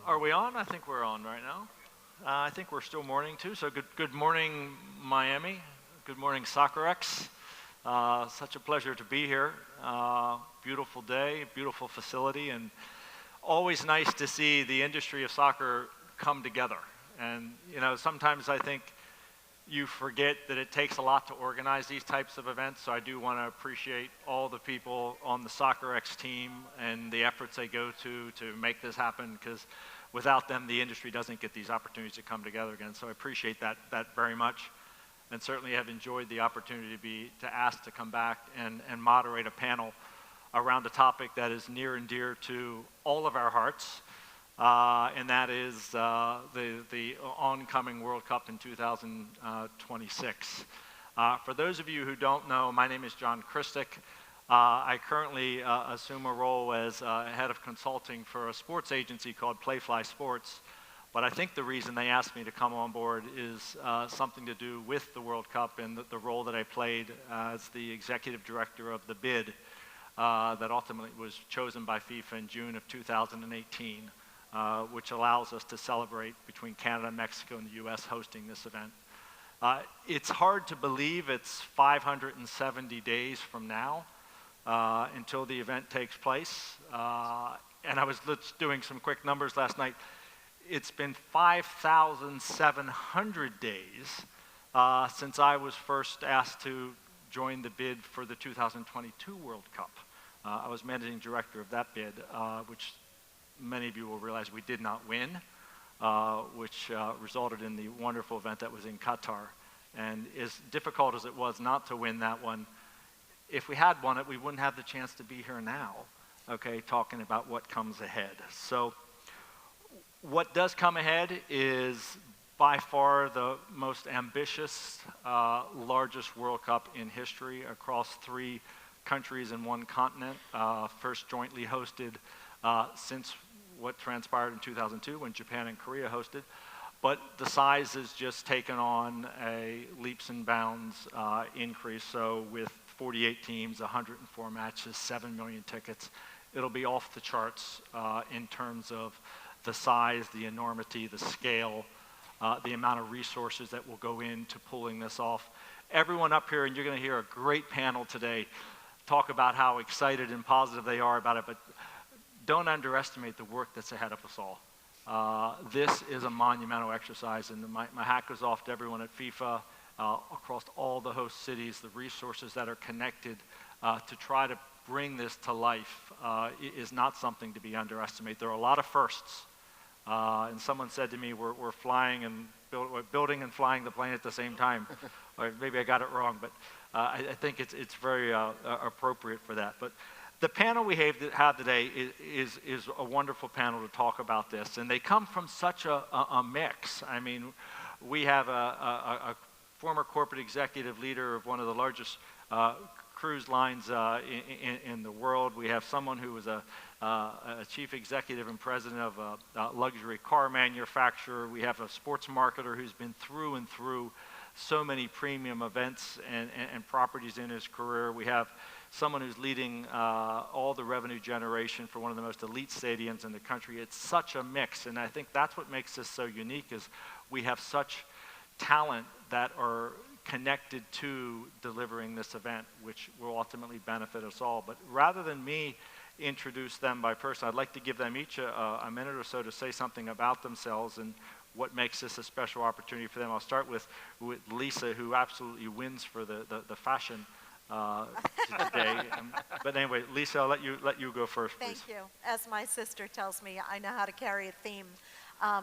Are we on? I think we're on right now. I think we're still morning too. So good morning, Miami. Good morning, SoccerX. Such a pleasure to be here. Beautiful day, beautiful facility, and always nice to see the industry of soccer come together. And you know, sometimes I think you forget that it takes a lot to organize these types of events, so I do want to appreciate all the people on the SoccerX team and the efforts they go to make this happen, because without them, the industry doesn't get these opportunities to come together again. So I appreciate that very much, and certainly have enjoyed the opportunity to be asked to come back and moderate a panel around a topic that is near and dear to all of our hearts. And that is the oncoming World Cup in 2026. For those of you who don't know, my name is Kristick. I currently assume a role as head of consulting for a sports agency called Playfly Sports. But I think the reason they asked me to come on board is something to do with the World Cup and the role that I played as the executive director of the bid that ultimately was chosen by FIFA in June of 2018. Which allows us to celebrate between Canada, Mexico, and the US hosting this event. It's hard to believe it's 570 days from now until the event takes place. And I was doing some quick numbers last night. It's been 5,700 days since I was first asked to join the bid for the 2022 World Cup. I was managing director of that bid, which many of you will realize we did not win, which resulted in the wonderful event that was in Qatar. And as difficult as it was not to win that one, if we had won it, we wouldn't have the chance to be here now, okay, talking about what comes ahead. So what does come ahead is by far the most ambitious, largest World Cup in history across 3 countries and 1 continent, first jointly hosted since what transpired in 2002 when Japan and Korea hosted. But the size has just taken on a leaps and bounds increase. So with 48 teams, 104 matches, 7 million tickets, it'll be off the charts in terms of the size, the enormity, the scale, the amount of resources that will go into pulling this off. Everyone up here, and you're going to hear a great panel today, talk about how excited and positive they are about it, but don't underestimate the work that's ahead of us all. This is a monumental exercise, and my hat goes off to everyone at FIFA, across all the host cities. The resources that are connected to try to bring this to life is not something to be underestimated. There are a lot of firsts, and someone said to me, we're flying and building and flying the plane at the same time. Or maybe I got it wrong, but I think it's very appropriate for that. But the panel we have today is a wonderful panel to talk about this, and they come from such a mix. I mean, we have a former corporate executive leader of one of the largest cruise lines in the world. We have someone who was a chief executive and president of a luxury car manufacturer. We have a sports marketer who's been through and through so many premium events and properties in his career. We have someone who's leading all the revenue generation for one of the most elite stadiums in the country. It's such a mix, and I think that's what makes this so unique, is we have such talent that are connected to delivering this event, which will ultimately benefit us all. But rather than me introduce them by person, I'd like to give them each a minute or so to say something about themselves and what makes this a special opportunity for them. I'll start with Lisa, who absolutely wins for the fashion today. But anyway, Lisa, I'll let you go first, please. Thank you. As my sister tells me, I know how to carry a theme.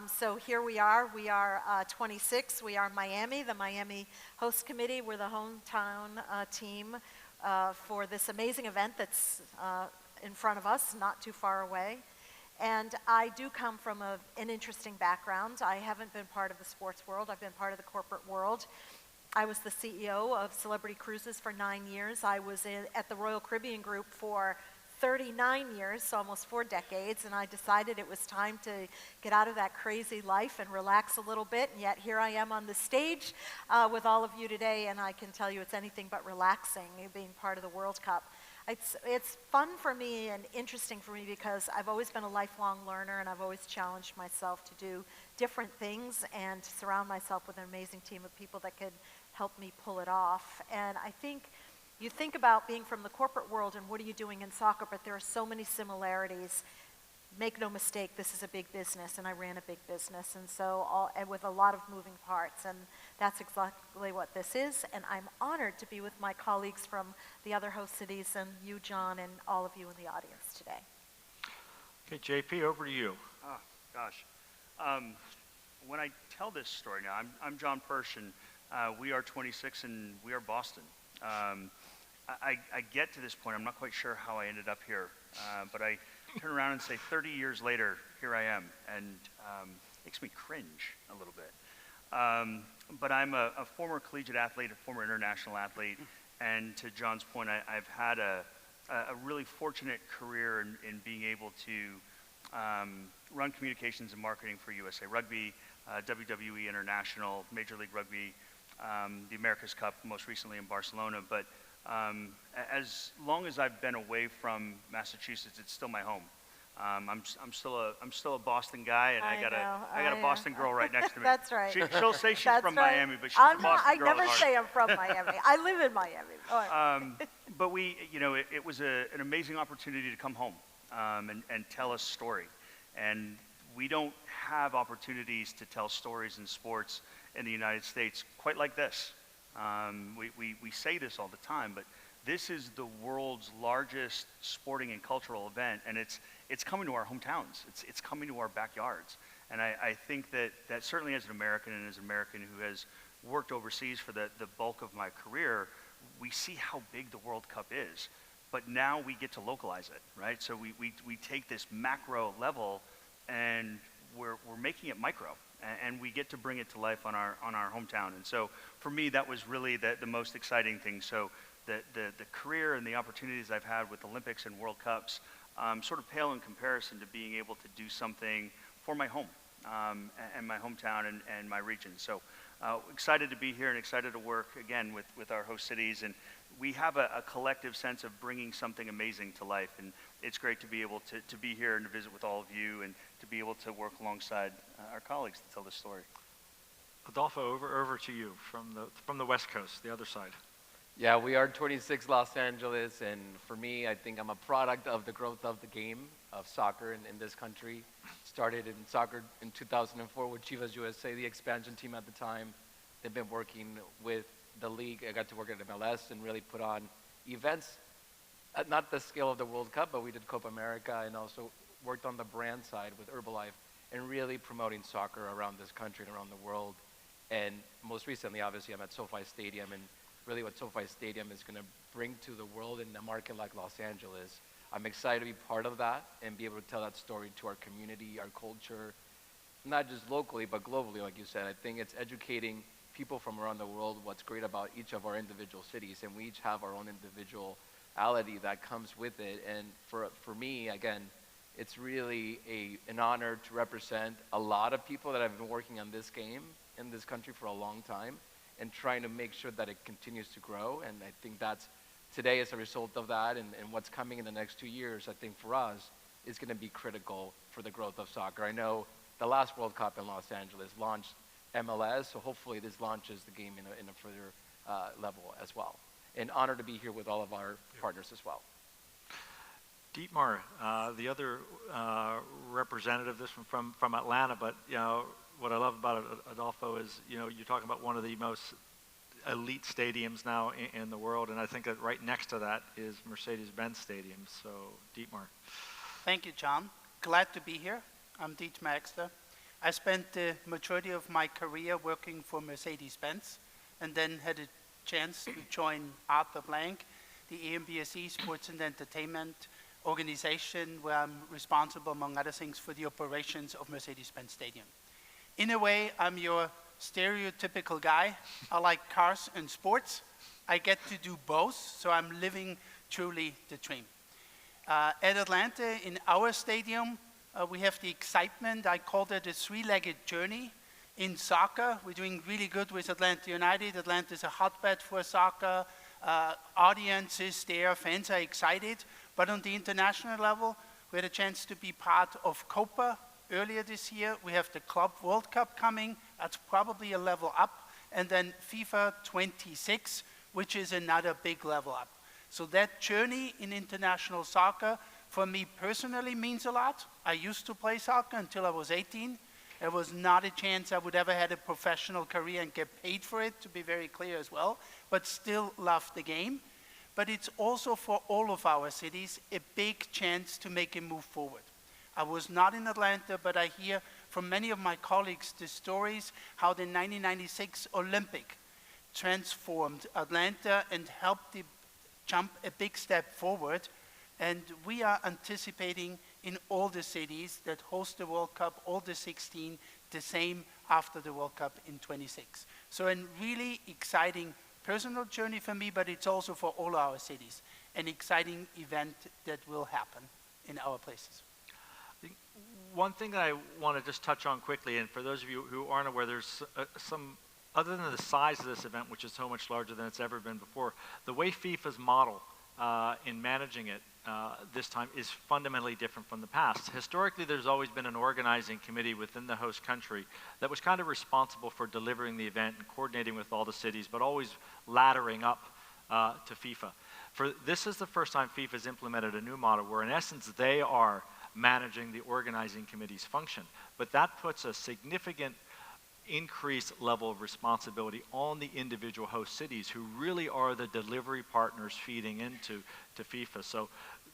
So here we are. We are 26. We are Miami, the Miami Host Committee. We're the hometown team for this amazing event that's in front of us, not too far away. And I do come from an interesting background. I haven't been part of the sports world. I've been part of the corporate world. I was the CEO of Celebrity Cruises for 9 years. I was at the Royal Caribbean Group for 39 years, so almost 4 decades, and I decided it was time to get out of that crazy life and relax a little bit, and yet here I am on the stage with all of you today, and I can tell you it's anything but relaxing being part of the World Cup. It's fun for me and interesting for me because I've always been a lifelong learner and I've always challenged myself to do different things and to surround myself with an amazing team of people that could help me pull it off. And I think you think about being from the corporate world and what are you doing in soccer, but there are so many similarities. Make no mistake, this is a big business, and I ran a big business, and so and with a lot of moving parts, and that's exactly what this is. And I'm honored to be with my colleagues from the other host cities, and you, John, and all of you in the audience today. Okay, JP, over to you. Oh, gosh. When I tell this story now, I'm John Persch, and we are 26, and we are Boston. I get to this point, I'm not quite sure how I ended up here, but I turn around and say 30 years later, here I am, and makes me cringe a little bit. But I'm a former collegiate athlete, a former international athlete, and to John's point, I've had a really fortunate career in being able to run communications and marketing for USA Rugby, WWE International, Major League Rugby, the America's Cup, most recently in Barcelona. But as long as I've been away from Massachusetts, it's still my home. I'm still a Boston guy, and I got a Boston girl right next to me. That's right. She'll say she's That's from right. Miami, but she's a Boston girl. I never say I'm from Miami. I live in Miami. But it was an amazing opportunity to come home and tell a story. And we don't have opportunities to tell stories in sports in the United States quite like this. We say this all the time, but this is the world's largest sporting and cultural event, and it's coming to our hometowns. It's coming to our backyards. And I think that certainly as an American and as an American who has worked overseas for the bulk of my career, we see how big the World Cup is. But now we get to localize it, right? So we take this macro level and we're making it micro. And we get to bring it to life on our hometown. And so for me, that was really the most exciting thing. So the career and the opportunities I've had with Olympics and World Cups sort of pale in comparison to being able to do something for my home and my hometown and my region. So excited to be here and excited to work again with our host cities. And we have a collective sense of bringing something amazing to life. And it's great to be able to be here and to visit with all of you and to be able to work alongside our colleagues to tell this story. Adolfo, over to you from the West Coast, the other side. Yeah, we are 26 Los Angeles, and for me, I think I'm a product of the growth of the game of soccer in this country. Started in soccer in 2004 with Chivas USA, the expansion team at the time. They've been working with the league. I got to work at MLS and really put on events, at not the scale of the World Cup, but we did Copa America and also worked on the brand side with Herbalife and really promoting soccer around this country and around the world. And most recently, obviously, I'm at SoFi Stadium, and really what SoFi Stadium is going to bring to the world in a market like Los Angeles. I'm excited to be part of that and be able to tell that story to our community, our culture, not just locally, but globally, like you said. I think it's educating people from around the world what's great about each of our individual cities, and we each have our own individuality that comes with it. And for me, again, it's really an honor to represent a lot of people that have been working on this game in this country for a long time and trying to make sure that it continues to grow. And I think that's today as a result of that and what's coming in the next 2 years, I think for us is going to be critical for the growth of soccer. I know the last World Cup in Los Angeles launched MLS, so hopefully this launches the game in a further level as well. And honored to be here with all of our partners as well. Dietmar, the other representative, this one from Atlanta, but what I love about Adolfo is, you're talking about one of the most elite stadiums now in the world, and I think that right next to that is Mercedes-Benz Stadium. So, Dietmar. Thank you, John. Glad to be here. I'm Dietmar Exler. I spent the majority of my career working for Mercedes-Benz, and then had a chance to join Arthur Blank, the EMBSE Sports and Entertainment organization, where I'm responsible, among other things, for the operations of Mercedes-Benz Stadium. In a way, I'm your stereotypical guy. I like cars and sports. I get to do both, so I'm living truly the dream. At Atlanta, in our stadium, we have the excitement. I call it a three-legged journey in soccer. We're doing really good with Atlanta United. Atlanta is a hotbed for soccer. audience is there, fans are excited. But on the international level, we had a chance to be part of Copa earlier this year. We have the Club World Cup coming. That's probably a level up. And then FIFA 26, which is another big level up. So that journey in international soccer, for me personally, means a lot. I used to play soccer until I was 18. There was not a chance I would ever had a professional career and get paid for it, to be very clear as well, but still love the game. But it's also for all of our cities a big chance to make a move forward. I was not in Atlanta, but I hear from many of my colleagues the stories how the 1996 Olympic transformed Atlanta and helped the jump a big step forward. And we are anticipating in all the cities that host the World Cup, all the 16, the same after the World Cup in 26. So a really exciting personal journey for me, but it's also for all our cities, an exciting event that will happen in our places. One thing that I want to just touch on quickly, and for those of you who aren't aware, there's some, other than the size of this event, which is so much larger than it's ever been before, the way FIFA's model in managing it this time is fundamentally different from the past. Historically, there's always been an organizing committee within the host country that was kind of responsible for delivering the event and coordinating with all the cities, but always laddering up to FIFA. This is the first time FIFA's implemented a new model where, in essence, they are managing the organizing committee's function. But that puts a significant increased level of responsibility on the individual host cities, who really are the delivery partners feeding into FIFA. So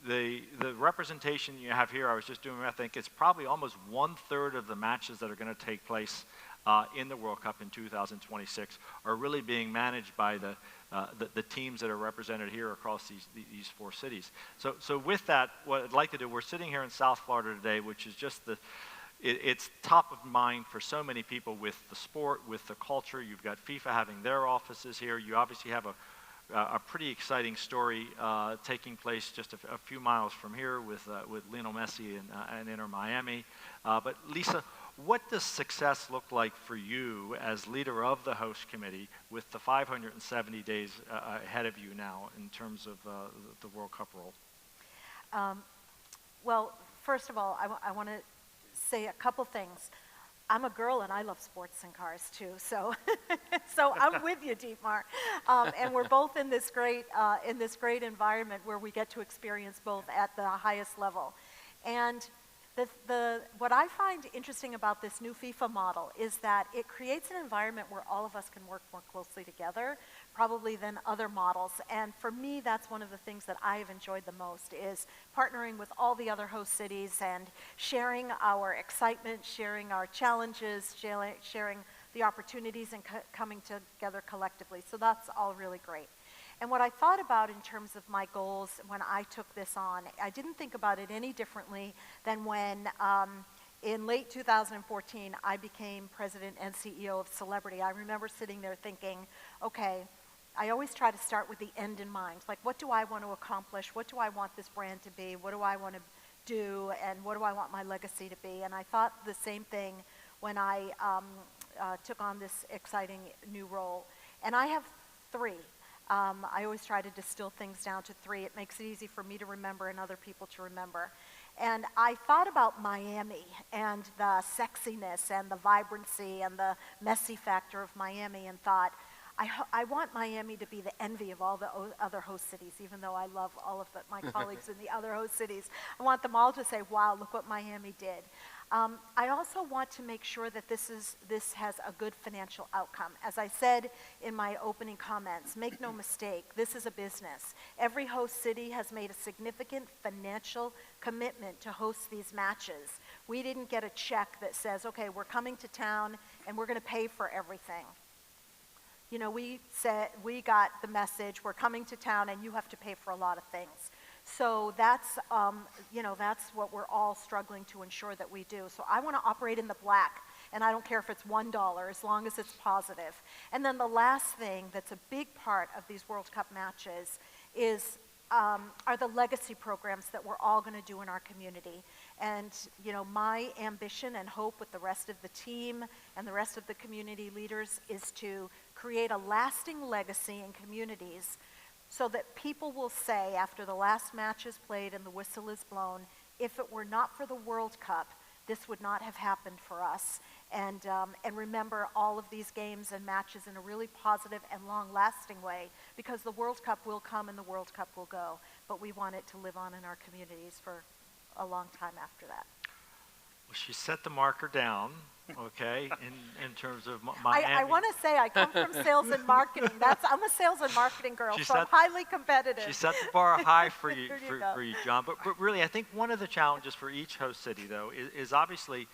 the representation you have here, I was just doing, I think it's probably almost 1/3 of the matches that are going to take place in the World Cup in 2026 are really being managed by the teams that are represented here across these 4 cities. So with that, what I'd like to do, we're sitting here in South Florida today, which is just it's top of mind for so many people with the sport, with the culture. You've got FIFA having their offices here. You obviously have a pretty exciting story taking place just a few miles from here with Lionel Messi and Inter Miami. But Lisa, what does success look like for you as leader of the host committee with the 570 days ahead of you now in terms of the World Cup role? Well, first of all, I want to say a couple things. I'm a girl and I love sports and cars too, so so I'm with you, Dietmar. And we're both in this great environment where we get to experience both at the highest level. And what I find interesting about this new FIFA model is that it creates an environment where all of us can work more closely together, probably than other models. And for me, that's one of the things that I have enjoyed the most, is partnering with all the other host cities and sharing our excitement, sharing our challenges, sharing the opportunities, and coming together collectively. So that's all really great. And what I thought about in terms of my goals when I took this on, I didn't think about it any differently than when in late 2014 I became president and CEO of Celebrity. I remember sitting there thinking, okay, I always try to start with the end in mind. Like, what do I want to accomplish? What do I want this brand to be? What do I want to do? And what do I want my legacy to be? And I thought the same thing when I took on this exciting new role. And I have 3. I always try to distill things down to 3. It makes it easy for me to remember and other people to remember. And I thought about Miami and the sexiness and the vibrancy and the messy factor of Miami, and thought, I want Miami to be the envy of all the other host cities, even though I love all of my colleagues in the other host cities. I want them all to say, wow, look what Miami did. I also want to make sure that this has a good financial outcome. As I said in my opening comments, make no mistake, this is a business. Every host city has made a significant financial commitment to host these matches. We didn't get a check that says, okay, we're coming to town and we're going to pay for everything. You know, we got the message, we're coming to town and you have to pay for a lot of things. So that's what we're all struggling to ensure that we do. So I want to operate in the black, and I don't care if it's $1, as long as it's positive. And then the last thing that's a big part of these World Cup matches are the legacy programs that we're all going to do in our community. And my ambition and hope with the rest of the team and the rest of the community leaders is to create a lasting legacy in communities so that people will say after the last match is played and the whistle is blown, if it were not for the World Cup, this would not have happened for us. And remember all of these games and matches in a really positive and long-lasting way, because the World Cup will come and the World Cup will go, but we want it to live on in our communities for a long time after that. Well, she set the marker down, okay, in terms of Miami. I want to say I come from sales and marketing. I'm a sales and marketing girl, so I'm highly competitive. She set the bar high for you, There for you, John. But really, I think one of the challenges for each host city, though, is obviously,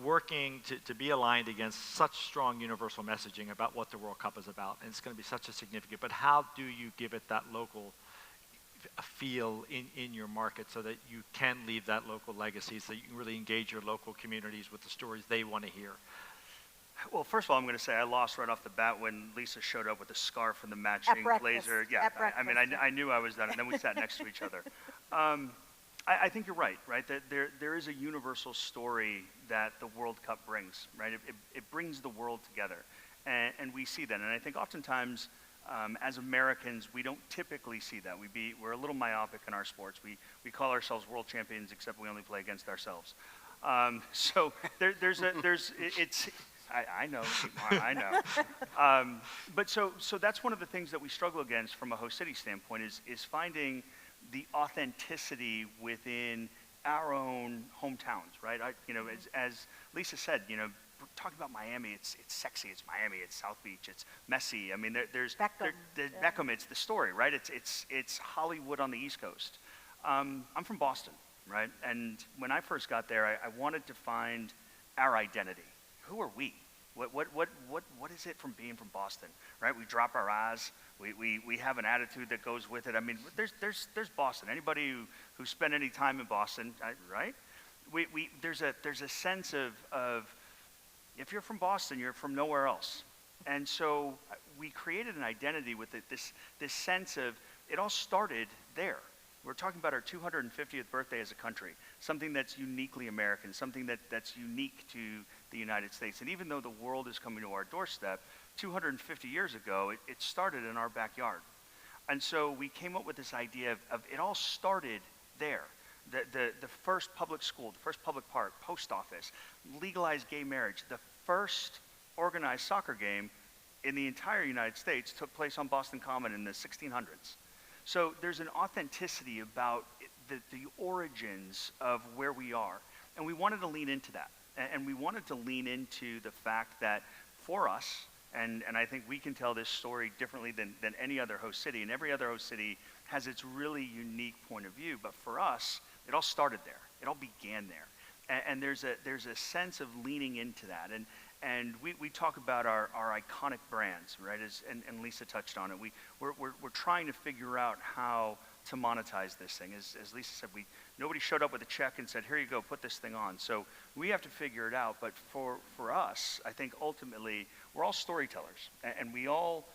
working to be aligned against such strong universal messaging about what the World Cup is about, and it's going to be such a significant. But how do you give it that local feel in your market so that you can leave that local legacy, so that you can really engage your local communities with the stories they want to hear? Well, first of all, I'm going to say I lost right off the bat when Lisa showed up with the scarf and the matching blazer. Yeah, I mean, I knew I was done, and then we sat next to each other. I think you're right? That there is a universal story that the World Cup brings, right? It brings the world together, and we see that. And I think oftentimes, as Americans, we don't typically see that. We're a little myopic in our sports. We call ourselves world champions, except we only play against ourselves. So it's. I know, Dietmar, I know. But so that's one of the things that we struggle against from a host city standpoint is finding the authenticity within our own hometowns, right? As Lisa said, talking about Miami, it's sexy, it's Miami, it's South Beach, it's messy. I mean, there's Beckham, it's the story, right? It's Hollywood on the East Coast. I'm from Boston, right? And when I first got there, I wanted to find our identity. Who are we? What is it from being from Boston, right? We drop our eyes. We have an attitude that goes with it. I mean, there's Boston. Anybody who spent any time in Boston, right? There's a sense of if you're from Boston, you're from nowhere else. And so we created an identity with this sense of, it all started there. We're talking about our 250th birthday as a country, something that's uniquely American, something that's unique to the United States. And even though the world is coming to our doorstep, 250 years ago, it started in our backyard. And so we came up with this idea of it all started there. The first public school, the first public park, post office, legalized gay marriage, the first organized soccer game in the entire United States took place on Boston Common in the 1600s. So there's an authenticity about the origins of where we are. And we wanted to lean into that. And we wanted to lean into the fact that for us, and I think we can tell this story differently than any other host city, and every other host city has its really unique point of view. But for us, it all started there. It all began there. And there's a sense of leaning into that. And we talk about our iconic brands, right? And Lisa touched on it. We're trying to figure out how to monetize this thing. As Lisa said, nobody showed up with a check and said, here you go, put this thing on. So we have to figure it out. But for us, I think ultimately we're all storytellers, and we all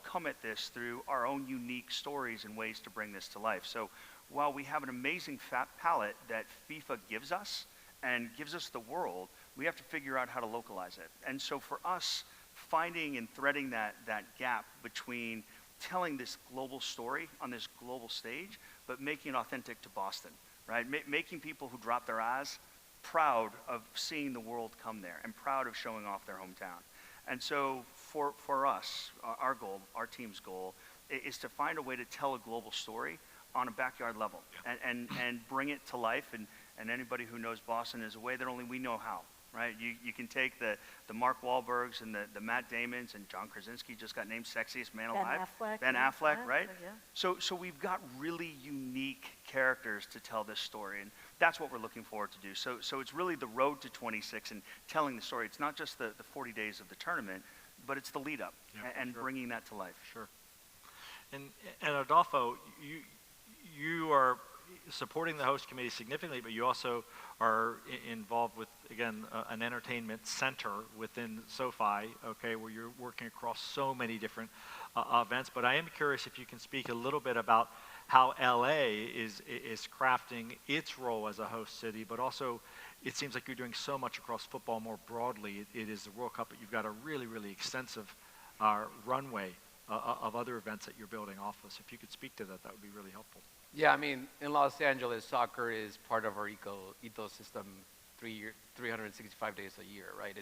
come at this through our own unique stories and ways to bring this to life. So while we have an amazing palette that FIFA gives us and gives us the world, we have to figure out how to localize it. And so for us, finding and threading that gap between telling this global story on this global stage, but making it authentic to Boston, right? Making people who drop their eyes proud of seeing the world come there and proud of showing off their hometown. And so for us, our goal, our team's goal, is to find a way to tell a global story on a backyard level and bring it to life. And anybody who knows Boston is a way that only we know how. Right, you can take the Mark Wahlbergs and the Matt Damons, and John Krasinski just got named sexiest man alive. Ben Affleck, right? Yeah. So we've got really unique characters to tell this story, and that's what we're looking forward to do. So it's really the road to 26 and telling the story. It's not just the 40 days of the tournament, but it's the lead up and bringing that to life. Sure. And Adolfo, you are supporting the host committee significantly, but you also are involved with, again, an entertainment center within SoFi, okay, where you're working across so many different events. But I am curious if you can speak a little bit about how LA is crafting its role as a host city, but also it seems like you're doing so much across football more broadly. It is the World Cup, but you've got a really, really extensive runway of other events that you're building off of. So if you could speak to that, that would be really helpful. Yeah, I mean, in Los Angeles, soccer is part of our ecosystem 365 days a year, right?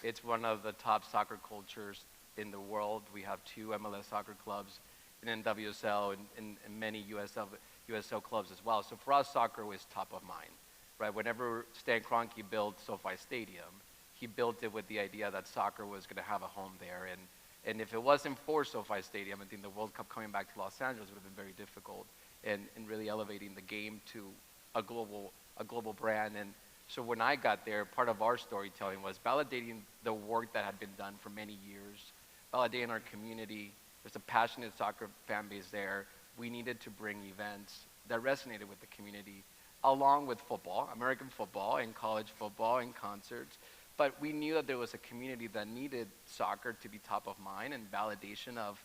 It's one of the top soccer cultures in the world. We have 2 MLS soccer clubs, and NWSL, and many USL clubs as well. So for us, soccer was top of mind, right? Whenever Stan Kroenke built SoFi Stadium, he built it with the idea that soccer was going to have a home there. And if it wasn't for SoFi Stadium, I think the World Cup coming back to Los Angeles would have been very difficult, and really elevating the game to a global brand. And so when I got there, part of our storytelling was validating the work that had been done for many years, validating our community. There's a passionate soccer fan base there. We needed to bring events that resonated with the community, along with football, American football, and college football, and concerts. But we knew that there was a community that needed soccer to be top of mind, and validation of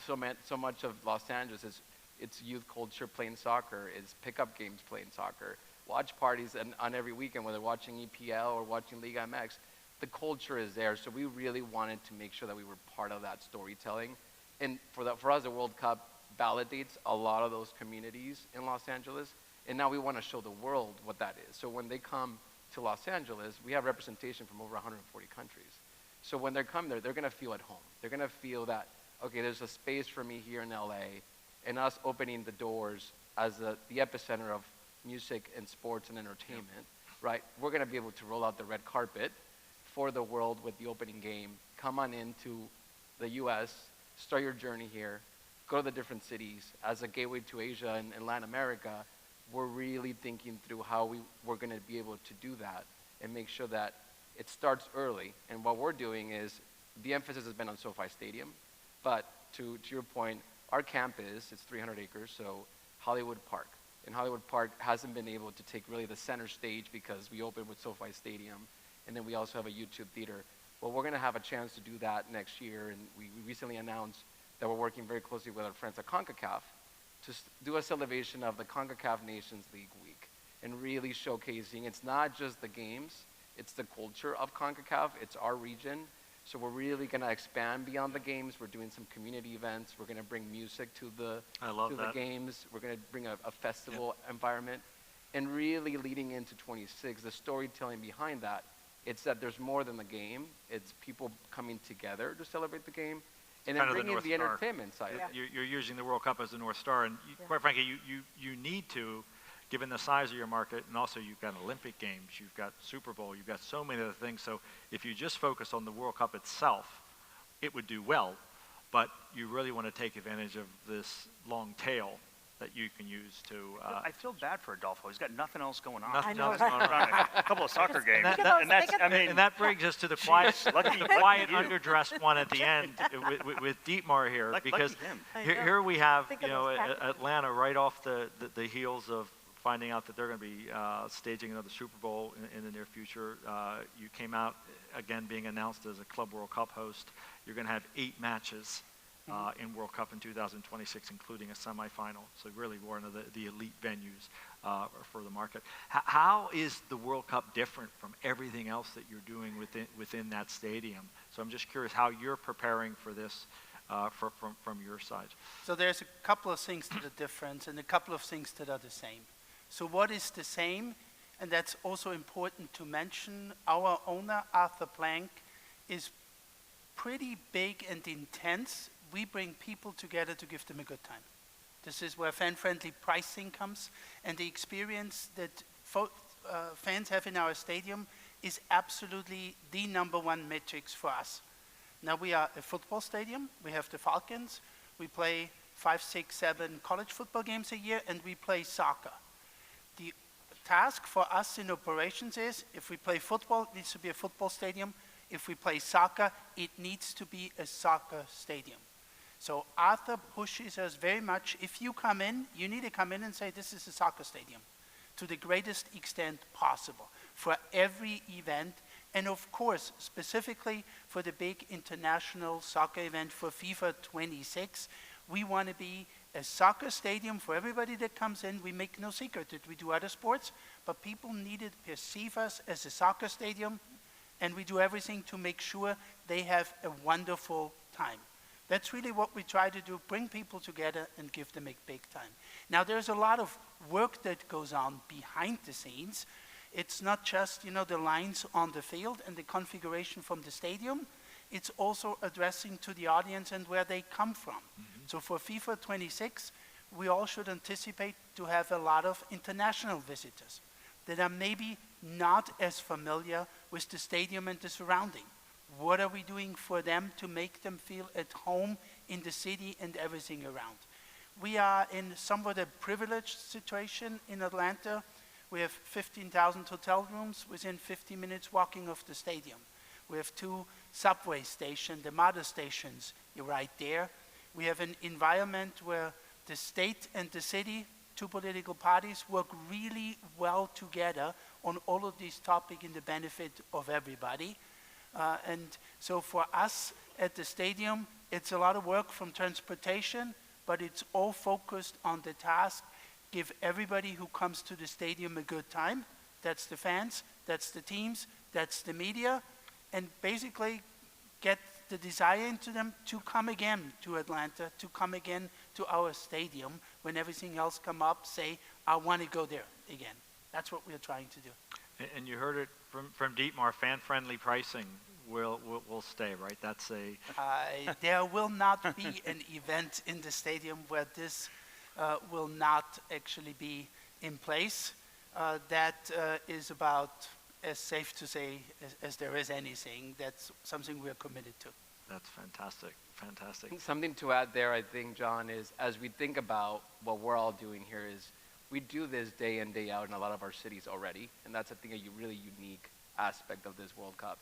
so much of Los Angeles is it's youth culture playing soccer, it's pickup games playing soccer, watch parties on every weekend, whether watching EPL or watching Liga MX. The culture is there, so we really wanted to make sure that we were part of that storytelling. And for us, the World Cup validates a lot of those communities in Los Angeles, and now we want to show the world what that is. So when they come to Los Angeles, we have representation from over 140 countries. So when they come there, they're going to feel at home. They're going to feel that, okay, there's a space for me here in LA, and us opening the doors as the epicenter of music and sports and entertainment, right? We're going to be able to roll out the red carpet for the world with the opening game. Come on into the US, start your journey here, go to the different cities. As a gateway to Asia and Latin America, we're really thinking through how we're going to be able to do that and make sure that it starts early. And what we're doing is, the emphasis has been on SoFi Stadium, but to your point, our campus is 300 acres, so Hollywood Park. And Hollywood Park hasn't been able to take really the center stage because we opened with SoFi Stadium, and then we also have a YouTube theater. Well, we're going to have a chance to do that next year, and we recently announced that we're working very closely with our friends at CONCACAF to do a celebration of the CONCACAF Nations League week, and really showcasing it's not just the games, it's the culture of CONCACAF, it's our region. So we're really going to expand beyond the games. We're doing some community events. We're going to bring music to the games. We're going to bring a festival environment. And really leading into 26, the storytelling behind that, it's that there's more than the game. It's people coming together to celebrate the game, and then bringing the entertainment side. You're using the World Cup as the North Star, and quite frankly, you need to, given the size of your market, and also you've got Olympic Games, you've got Super Bowl, you've got so many other things. So if you just focus on the World Cup itself, it would do well, but you really want to take advantage of this long tail that you can use to... I feel bad for Adolfo. He's got nothing else going on. Nothing else going on. A couple of soccer games. And that brings us to the quiet, underdressed one at the end with Dietmar here, because here we have Atlanta right off the heels of finding out that they're going to be staging another Super Bowl in the near future. You came out, again, being announced as a Club World Cup host. You're going to have 8 matches in World Cup in 2026, including a semifinal. So really one of the elite venues for the market. How is the World Cup different from everything else that you're doing within that stadium? So I'm just curious how you're preparing for this from your side. So there's a couple of things that are different and a couple of things that are the same. So what is the same, and that's also important to mention, our owner, Arthur Blank, is pretty big and intense. We bring people together to give them a good time. This is where fan-friendly pricing comes, and the experience that fans have in our stadium is absolutely the #1 metrics for us. Now we are a football stadium, we have the Falcons, we play 5, 6, 7 college football games a year, and we play soccer. The task for us in operations is, if we play football, it needs to be a football stadium. If we play soccer, it needs to be a soccer stadium. So Arthur pushes us very much. If you come in, you need to come in and say, this is a soccer stadium, to the greatest extent possible, for every event. And of course, specifically for the big international soccer event for FIFA 26, we want to be a soccer stadium for everybody that comes in. We make no secret that we do other sports, but people need to perceive us as a soccer stadium, and we do everything to make sure they have a wonderful time. That's really what we try to do, bring people together and give them a big time. Now, there's a lot of work that goes on behind the scenes. It's not just, the lines on the field and the configuration from the stadium. It's also addressing to the audience and where they come from. So for FIFA 26, we all should anticipate to have a lot of international visitors that are maybe not as familiar with the stadium and the surrounding. What are we doing for them to make them feel at home in the city and everything around? We are in somewhat a privileged situation in Atlanta. We have 15,000 hotel rooms within 50 minutes walking of the stadium. We have 2 subway stations, the MARTA stations, you're right there. We have an environment where the state and the city, 2 political parties, work really well together on all of these topics in the benefit of everybody. And so for us at the stadium, it's a lot of work from transportation, but it's all focused on the task, give everybody who comes to the stadium a good time. That's the fans, that's the teams, that's the media, and basically get the desire into them to come again to Atlanta, to come again to our stadium when everything else come up, say, I want to go there again. That's what we're trying to do. And you heard it from Dietmar, fan-friendly pricing will stay, right? That's a... There will not be an event in the stadium where this will not actually be in place. That is about as safe to say as there is anything. That's something we're committed to. That's fantastic, fantastic. Something to add there, I think, John, is as we think about what we're all doing here is we do this day in, day out in a lot of our cities already, and that's, I think, a really unique aspect of this World Cup.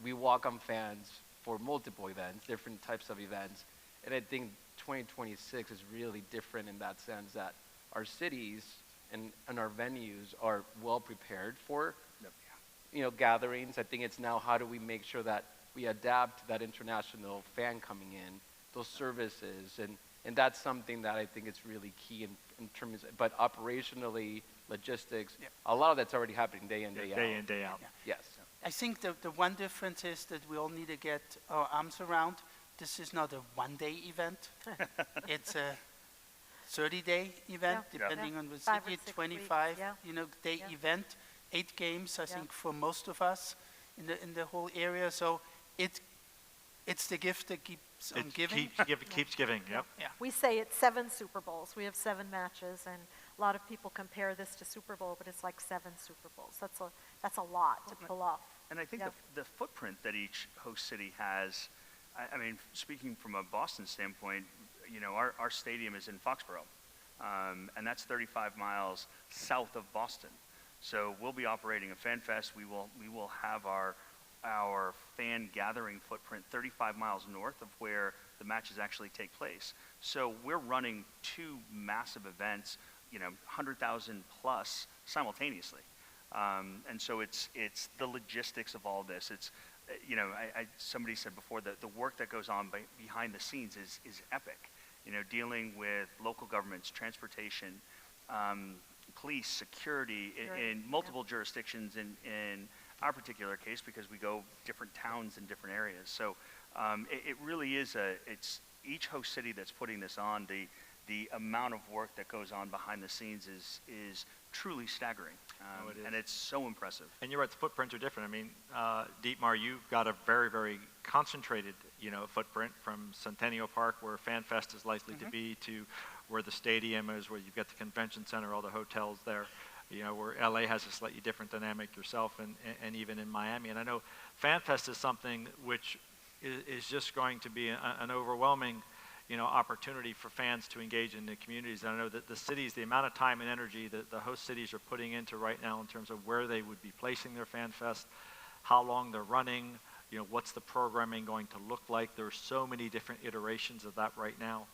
We welcome fans for multiple events, different types of events, and I think 2026 is really different in that sense that our cities and our venues are well prepared for gatherings. I think it's now how do we make sure that we adapt to that international fan coming in, those services, and that's something that I think is really key in terms of, but operationally, logistics, a lot of that's already happening day in, day out. Day in, day out. Yeah. Yes. I think the one difference is that we all need to get our arms around. This is not a one-day event. It's a 30-day event, depending on the 5 or city, 6 25, weeks, day event, 8 games, I think, for most of us in the whole area. So it's the gift that keeps on giving. Keeps giving, yep. Yeah. We say it's 7 Super Bowls. We have 7 matches, and a lot of people compare this to Super Bowl, but it's like 7 Super Bowls. That's a lot to pull off. And I think the footprint that each host city has, I mean, speaking from a Boston standpoint, our stadium is in Foxborough, and that's 35 miles south of Boston. So we'll be operating a fan fest. We will have our fan gathering footprint 35 miles north of where the matches actually take place. So we're running 2 massive events, 100,000 plus simultaneously. And so it's the logistics of all this. It's, somebody said before that the work that goes on behind the scenes is epic. Dealing with local governments, transportation, police, security in multiple jurisdictions in our particular case, because we go different towns in different areas. So it really is it's each host city that's putting this on, the amount of work that goes on behind the scenes is truly staggering. Oh, it is. And it's so impressive. And you're right, the footprints are different. I mean, Dietmar, you've got a very, very concentrated, footprint from Centennial Park, where FanFest is likely to be, to where the stadium is, where you've got the convention center, all the hotels there. Where LA has a slightly different dynamic yourself, and even in Miami. And I know FanFest is something which is just going to be an overwhelming, opportunity for fans to engage in the communities. And I know that the cities, the amount of time and energy that the host cities are putting into right now in terms of where they would be placing their FanFest, how long they're running, what's the programming going to look like. There's so many different iterations of that right now.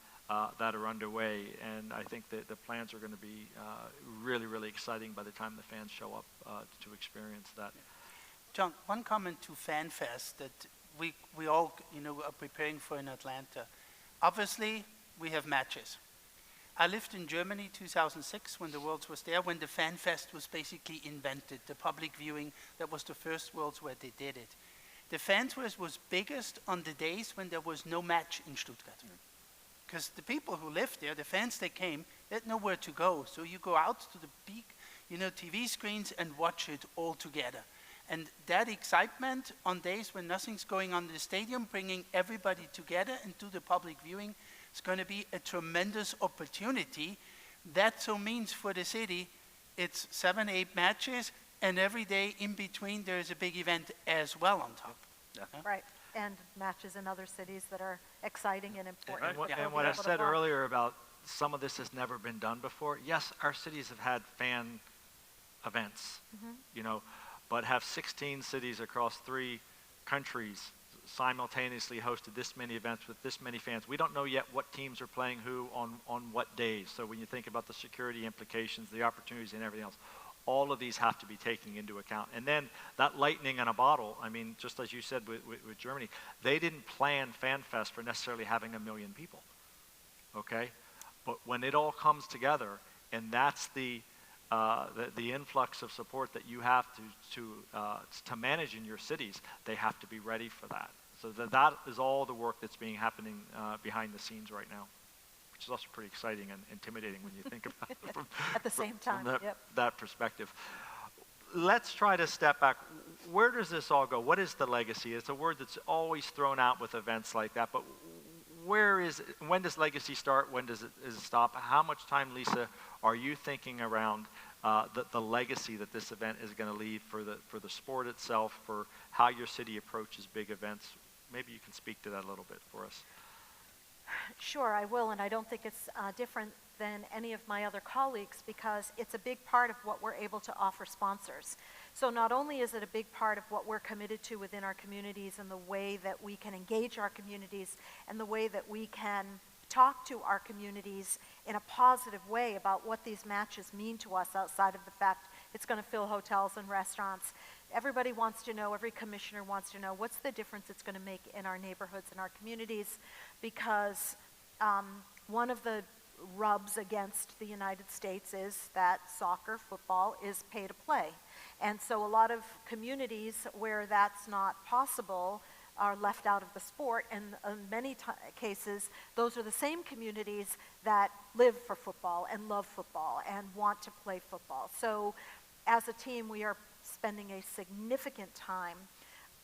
That are underway, and I think that the plans are going to be really, really exciting by the time the fans show up to experience that. John, one comment to FanFest that we all are preparing for in Atlanta. Obviously, we have matches. I lived in Germany 2006 when the Worlds was there, when the FanFest was basically invented, the public viewing. That was the first Worlds where they did it. The fan tours was biggest on the days when there was no match in Stuttgart. Because the people who lived there, the fans that came, they had nowhere to go. So you go out to the big, TV screens and watch it all together. And that excitement on days when nothing's going on in the stadium, bringing everybody together and do the public viewing, is going to be a tremendous opportunity. That so means for the city, it's 7, 8 matches, and every day in between there is a big event as well on top. Right, and matches in other cities that are exciting and important. And what, that they'll and be what I able to said watch. earlier about some of this has never been done before, yes, our cities have had fan events, but have 16 cities across 3 countries simultaneously hosted this many events with this many fans. We don't know yet what teams are playing who on what days. So when you think about the security implications, the opportunities and everything else, all of these have to be taken into account. And then that lightning in a bottle, I mean, just as you said with Germany, they didn't plan FanFest for necessarily having 1 million people, okay? But when it all comes together, and that's the influx of support that you have to manage in your cities, they have to be ready for that. So that is all the work that's happening behind the scenes right now, which is also pretty exciting and intimidating when you think about it from, At the same time, from yep. that perspective. Let's try to step back. Where does this all go? What is the legacy? It's a word that's always thrown out with events like that, but when does legacy start? When does it stop? How much time, Lisa, are you thinking around the legacy that this event is going to leave for the sport itself, for how your city approaches big events? Maybe you can speak to that a little bit for us. Sure, I will, and I don't think it's different than any of my other colleagues because it's a big part of what we're able to offer sponsors. So not only is it a big part of what we're committed to within our communities and the way that we can engage our communities and the way that we can talk to our communities in a positive way about what these matches mean to us outside of the fact it's going to fill hotels and restaurants. Everybody wants to know, every commissioner wants to know what's the difference it's going to make in our neighborhoods and our communities, because one of the rubs against the United States is that soccer, football is pay to play. And so a lot of communities where that's not possible are left out of the sport, and in many cases, those are the same communities that live for football and love football and want to play football. So as a team, we are spending a significant time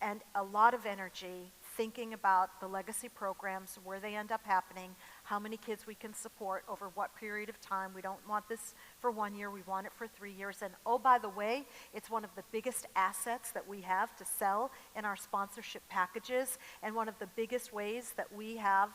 and a lot of energy thinking about the legacy programs, where they end up happening, how many kids we can support over what period of time. We don't want this for 1 year, we want it for 3 years. And oh, by the way, it's one of the biggest assets that we have to sell in our sponsorship packages, and one of the biggest ways that we have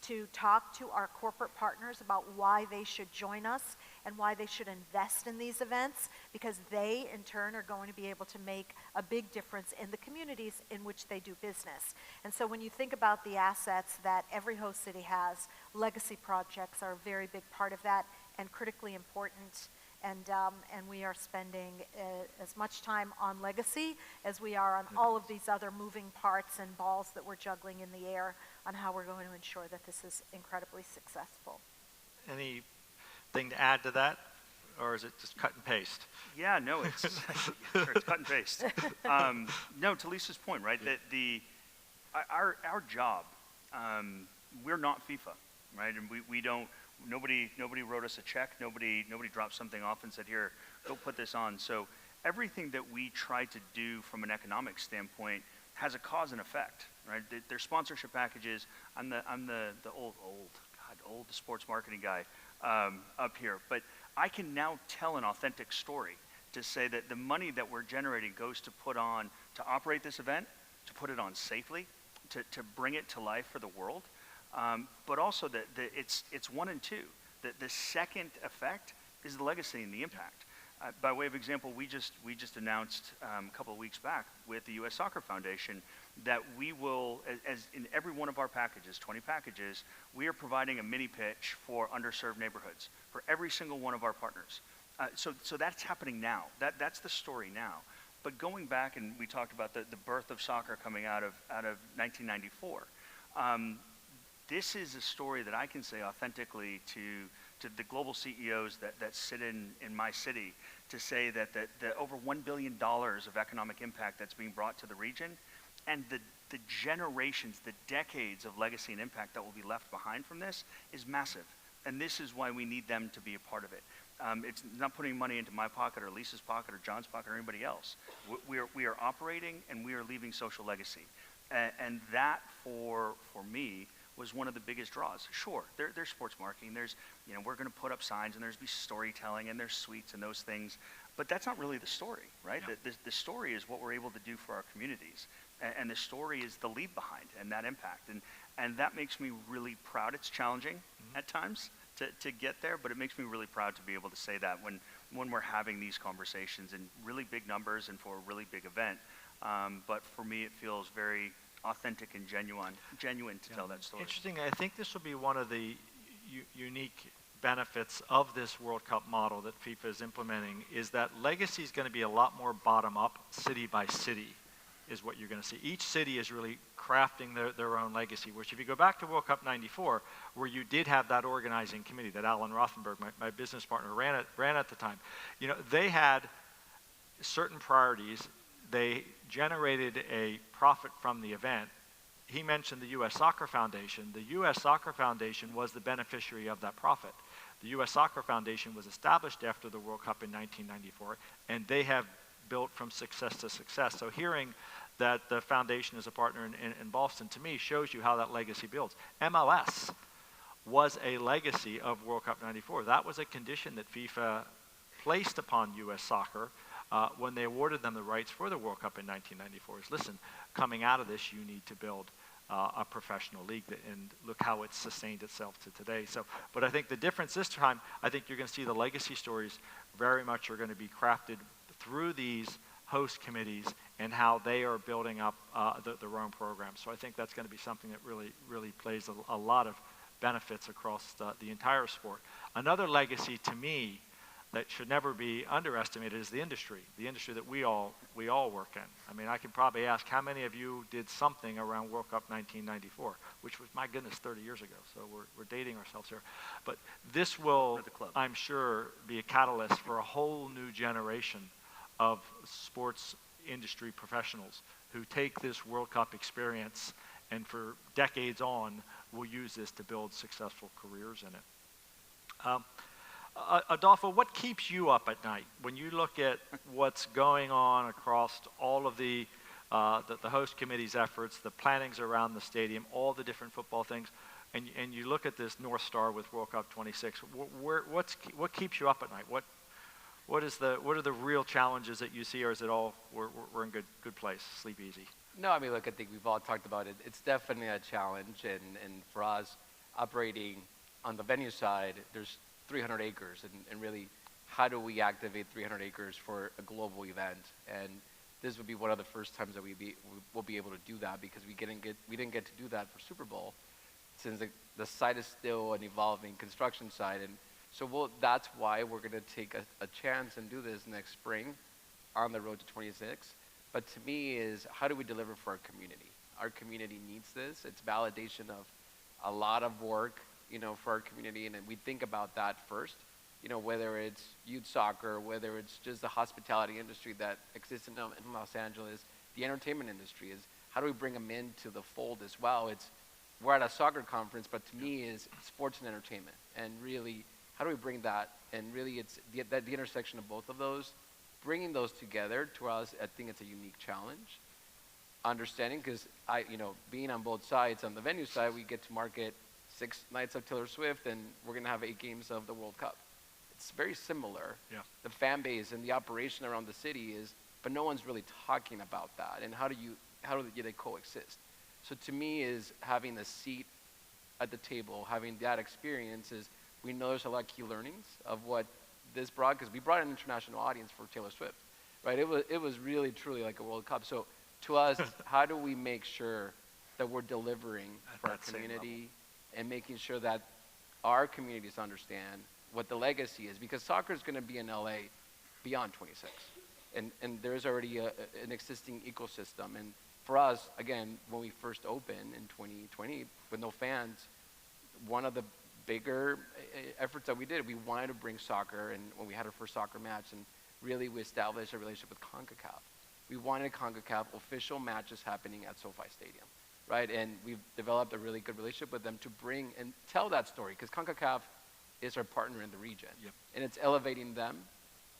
to talk to our corporate partners about why they should join us and why they should invest in these events, because they in turn are going to be able to make a big difference in the communities in which they do business. And so when you think about the assets that every host city has, legacy projects are a very big part of that and critically important. And we are spending as much time on legacy as we are on all of these other moving parts and balls that we're juggling in the air on how we're going to ensure that this is incredibly successful. Anything to add to that, or is it just cut and paste? Yeah, no, it's cut and paste. No, to Lisa's point, right? That our job, we're not FIFA, right? And we don't. Nobody wrote us a check. Nobody dropped something off and said, "Here, go put this on." So everything that we try to do from an economic standpoint has a cause and effect, right? There's sponsorship packages. I'm the old sports marketing guy up here, but I can now tell an authentic story to say that the money that we're generating goes to operate this event, to put it on safely, to bring it to life for the world. But also that it's 1 and 2. The second effect is the legacy and the impact. By way of example, we just announced a couple of weeks back with the U.S. Soccer Foundation that we will, as in every one of our packages, 20 packages, we are providing a mini pitch for underserved neighborhoods for every single one of our partners. So that's happening now. That's the story now. But going back, and we talked about the birth of soccer coming out of 1994. This is a story that I can say authentically to the global CEOs that sit in my city, to say that the over $1 billion of economic impact that's being brought to the region And the generations, the decades of legacy and impact that will be left behind from this is massive. And this is why we need them to be a part of it. It's not putting money into my pocket or Lisa's pocket or John's pocket or anybody else. We are operating and we are leaving social legacy. And that for me was one of the biggest draws. Sure, there's sports marketing, there's, we're gonna put up signs and there's be storytelling and there's suites and those things, but that's not really the story, right? Yeah. The story is what we're able to do for our communities. And the story is the leave behind and that impact. And that makes me really proud. It's challenging at times to get there, but it makes me really proud to be able to say that when we're having these conversations in really big numbers and for a really big event. But for me, it feels very authentic and genuine to tell that story. Interesting. I think this will be one of the unique benefits of this World Cup model that FIFA is implementing, is that legacy is going to be a lot more bottom-up, city by city, is what you're going to see. Each city is really crafting their own legacy, which if you go back to World Cup '94, where you did have that organizing committee that Alan Rothenberg, my business partner, ran at the time, they had certain priorities. They generated a profit from the event. He mentioned the U.S. Soccer Foundation. The U.S. Soccer Foundation was the beneficiary of that profit. The U.S. Soccer Foundation was established after the World Cup in 1994, and they have built from success to success. So hearing that the foundation is a partner in Boston, to me, shows you how that legacy builds. MLS was a legacy of World Cup '94. That was a condition that FIFA placed upon U.S. Soccer when they awarded them the rights for the World Cup in 1994. Is, listen, coming out of this, you need to build a professional league, and look how it's sustained itself to today. So, but I think the difference this time, I think you're going to see the legacy stories very much are going to be crafted through these host committees and how they are building up their own programs. So I think that's going to be something that really plays a lot of benefits across the entire sport. Another legacy to me that should never be underestimated is the industry that we all work in. I mean, I could probably ask how many of you did something around World Cup 1994, which was, my goodness, 30 years ago. So we're dating ourselves here. But this will, I'm sure, be a catalyst for a whole new generation of sports industry professionals who take this World Cup experience and for decades on will use this to build successful careers in it. Adolfo, what keeps you up at night when you look at what's going on across all of the host committee's efforts, the plannings around the stadium, all the different football things, and you look at this North Star with World Cup 26? What keeps you up at night? What are the real challenges that you see, or is it all we're in good place, sleep easy? No, I mean, look, I think we've all talked about it. It's definitely a challenge, and for us, operating on the venue side, there's 300 acres, and really, how do we activate 300 acres for a global event? And this would be one of the first times that we'll be able to do that, because we didn't get to do that for Super Bowl, since the site is still an evolving construction site. And so that's why we're going to take a chance and do this next spring on the road to 26. But to me is, how do we deliver for our community? Our community needs this. It's validation of a lot of work, for our community, and we think about that first, whether it's youth soccer, whether it's just the hospitality industry that exists in Los Angeles, the entertainment industry, is how do we bring them into the fold as well? We're at a soccer conference, but to me is sports and entertainment, and really, how do we bring that? And really, it's the intersection of both of those, bringing those together. To us, I think it's a unique challenge. Understanding, because being on both sides, on the venue side, we get to market 6 nights of Taylor Swift, and we're going to have 8 games of the World Cup. It's very similar. Yeah. The fan base and the operation around the city is, but no one's really talking about that. And how do they coexist? So to me, is having a seat at the table, having that experience, is we know there's a lot of key learnings of what this brought, because we brought an international audience for Taylor Swift, right? It was really truly like a World Cup. So to us, how do we make sure that we're delivering for our community, and making sure that our communities understand what the legacy is, because soccer is going to be in LA beyond 26. And there's already an existing ecosystem. And for us, again, when we first opened in 2020 with no fans, one of the bigger efforts that we did, we wanted to bring soccer, and when we had our first soccer match, and really we established a relationship with CONCACAF. we wanted CONCACAF official matches happening at SoFi Stadium, right? And we've developed a really good relationship with them to bring and tell that story, because CONCACAF is our partner in the region. Yep. And it's elevating them,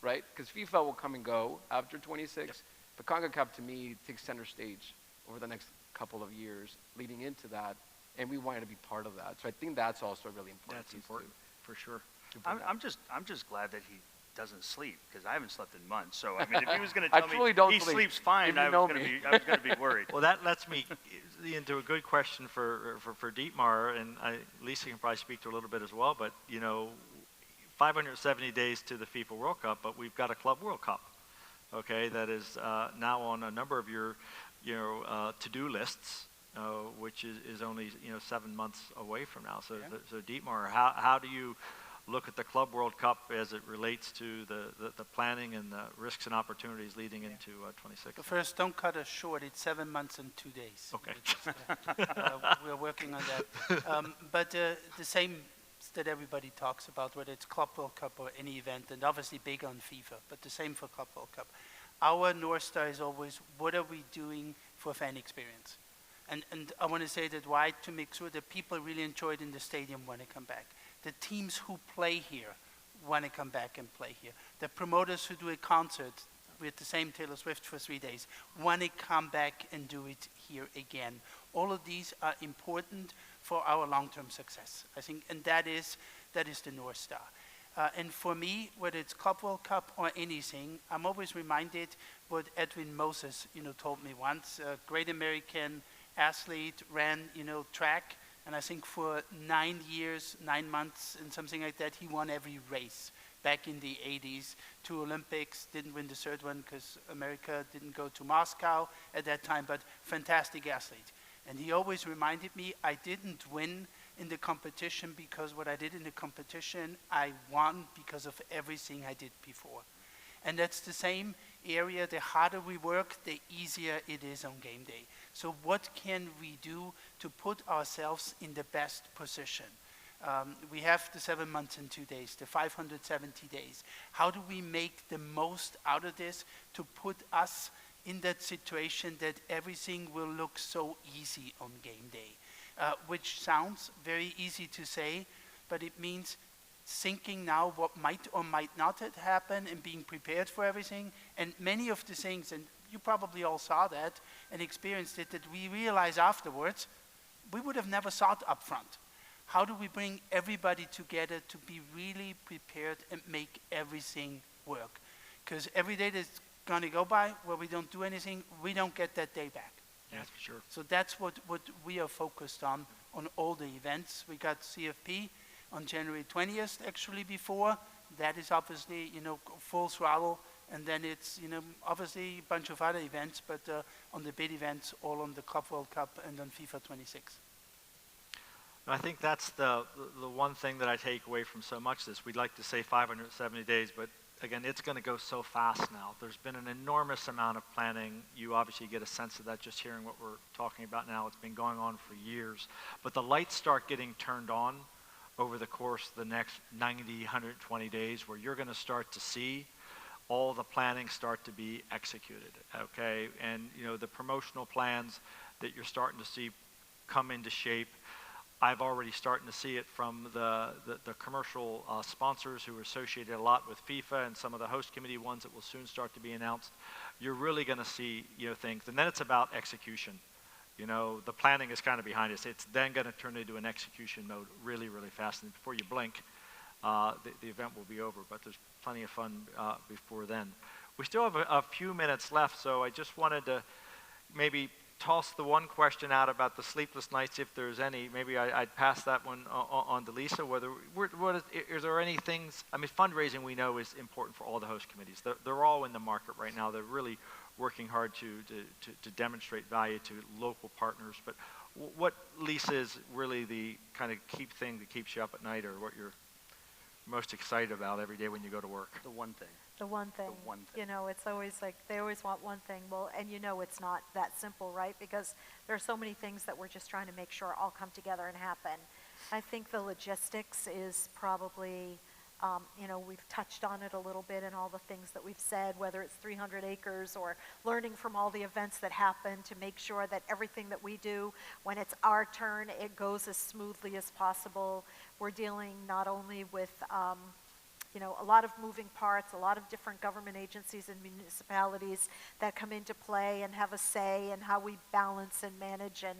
right? Because FIFA will come and go after 26, Yep. but CONCACAF to me takes center stage over the next couple of years leading into that, and we wanted to be part of that. So I think that's also a really important That's piece important, for sure. to bring I'm just glad that he doesn't sleep, because I haven't slept in months. So I mean, if he was going to I tell truly me don't he sleep, sleeps fine, if you I know was going me. to be worried. Well, that lets me into a good question for Dietmar, and Lisa can probably speak to a little bit as well, but, 570 days to the FIFA World Cup, but we've got a Club World Cup, okay, that is now on a number of your, to-do lists, which is only, 7 months away from now. So, Yeah. so Dietmar, how do you look at the Club World Cup as it relates to the planning and the risks and opportunities leading into 26? But first, don't cut us short. It's 7 months and 2 days. Okay. We're working on that. But the same that everybody talks about, whether it's Club World Cup or any event, and obviously big on FIFA, but the same for Club World Cup. Our North Star is always, what are we doing for fan experience? And I want to say that why, to make sure that people really enjoy it in the stadium when they come back. The teams who play here want to come back and play here. The promoters who do a concert with the same Taylor Swift for 3 days want to come back and do it here again. All of these are important for our long-term success, I think, and that is the North Star. And for me, whether it's Club World Cup or anything, I'm always reminded what Edwin Moses, told me once. A great American athlete, ran, track, and I think for 9 years, 9 months, and something like that, he won every race back in the 80s. 2 Olympics, didn't win the 3rd one because America didn't go to Moscow at that time, but fantastic athlete. And he always reminded me, I didn't win in the competition because what I did in the competition, I won because of everything I did before. And that's the same area. The harder we work, the easier it is on game day. So what can we do to put ourselves in the best position? We have the 7 months and 2 days, the 570 days. How do we make the most out of this to put us in that situation that everything will look so easy on game day? Which sounds very easy to say, but it means thinking now what might or might not happen and being prepared for everything. And many of the things, and you probably all saw that and experienced it, that we realize afterwards, we would have never thought up front. How do we bring everybody together to be really prepared and make everything work? Because every day that's going to go by where we don't do anything, we don't get that day back. Yeah, for sure. So that's what we are focused on all the events. We got CFP on January 20th actually before. That is obviously, full throttle. And then it's, obviously a bunch of other events, but on the big events, all on the Club World Cup and on FIFA 26. I think that's the one thing that I take away from so much of this. We'd like to say 570 days, but again, it's going to go so fast now. There's been an enormous amount of planning. You obviously get a sense of that just hearing what we're talking about now. It's been going on for years. But the lights start getting turned on over the course of the next 90, 120 days, where you're going to start to see all the planning start to be executed, okay? And, the promotional plans that you're starting to see come into shape. I've already starting to see it from the commercial sponsors who are associated a lot with FIFA and some of the host committee ones that will soon start to be announced. You're really going to see, things. And then it's about execution. The planning is kind of behind us. It's then going to turn into an execution mode really, really fast. And before you blink, the event will be over. But there's plenty of fun before then. We still have a few minutes left, so I just wanted to maybe toss the one question out about the sleepless nights, if there's any. Maybe I'd pass that one on to Lisa. Is there any things? I mean, fundraising we know is important for all the host committees. They're all in the market right now. They're really working hard to demonstrate value to local partners. But what, Lisa, is really the kind of key thing that keeps you up at night, or what you're most excited about every day when you go to work? The one thing. The one thing. The one thing. It's always like, they always want one thing. Well, and it's not that simple, right? Because there are so many things that we're just trying to make sure all come together and happen. I think the logistics is probably We've touched on it a little bit in all the things that we've said, whether it's 300 acres or learning from all the events that happen to make sure that everything that we do, when it's our turn, it goes as smoothly as possible. We're dealing not only with a lot of moving parts, a lot of different government agencies and municipalities that come into play and have a say in how we balance and manage and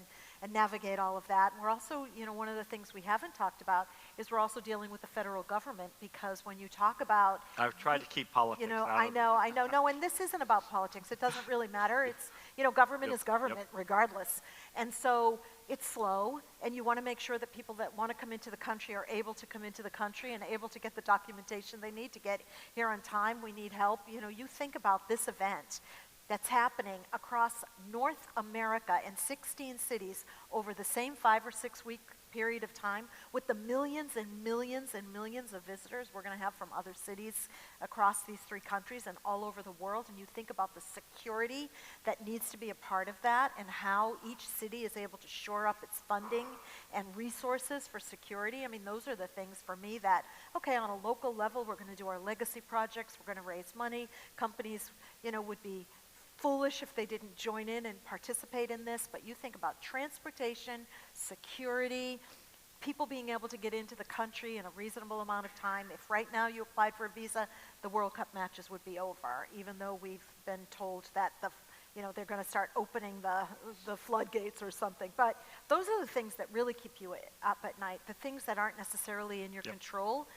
navigate all of that. And we're also, one of the things we haven't talked about is we're also dealing with the federal government, because when you talk about... I've tried to keep politics out I of know. No, and this isn't about politics. It doesn't really matter. It's, government is government regardless. And so it's slow, and you want to make sure that people that want to come into the country are able to come into the country and able to get the documentation they need to get here on time. We need help. You think about this event that's happening across North America in 16 cities over the same 5 or 6 week period of time, with the millions and millions and millions of visitors we're going to have from other cities across these 3 countries and all over the world. And you think about the security that needs to be a part of that, and how each city is able to shore up its funding and resources for security. I mean, those are the things for me that, okay, on a local level, we're going to do our legacy projects, we're going to raise money. Companies, would be foolish if they didn't join in and participate in this, but you think about transportation, security, people being able to get into the country in a reasonable amount of time. If right now you applied for a visa, the World Cup matches would be over, even though we've been told that they're going to start opening the floodgates or something. But those are the things that really keep you up at night, the things that aren't necessarily in your control.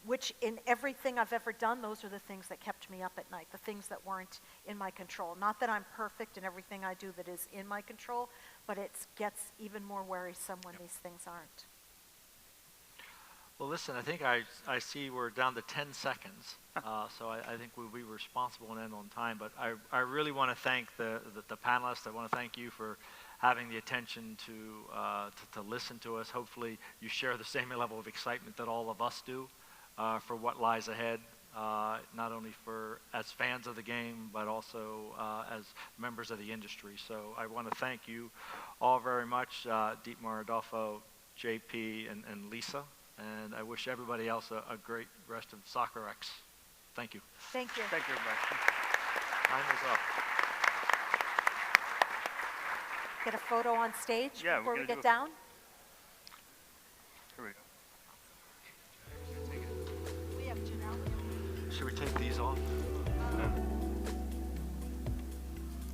Which in everything I've ever done, those are the things that kept me up at night, the things that weren't in my control. Not that I'm perfect in everything I do that is in my control, but it gets even more worrisome when these things aren't. Well, listen, I think I see we're down to 10 seconds, so I think we'll be responsible and end on time. But I really want to thank the panelists. I want to thank you for having the attention to listen to us. Hopefully you share the same level of excitement that all of us do. For what lies ahead, not only as fans of the game, but also as members of the industry. So I want to thank you all very much, Dietmar, Adolfo, JP, and Lisa. And I wish everybody else a great rest of Soccer X. Thank you. Thank you. Thank you, everybody. Time is up. Get a photo on stage Yeah, before we're we gonna get do down? Here we go. We have Janelle. Should we take these off?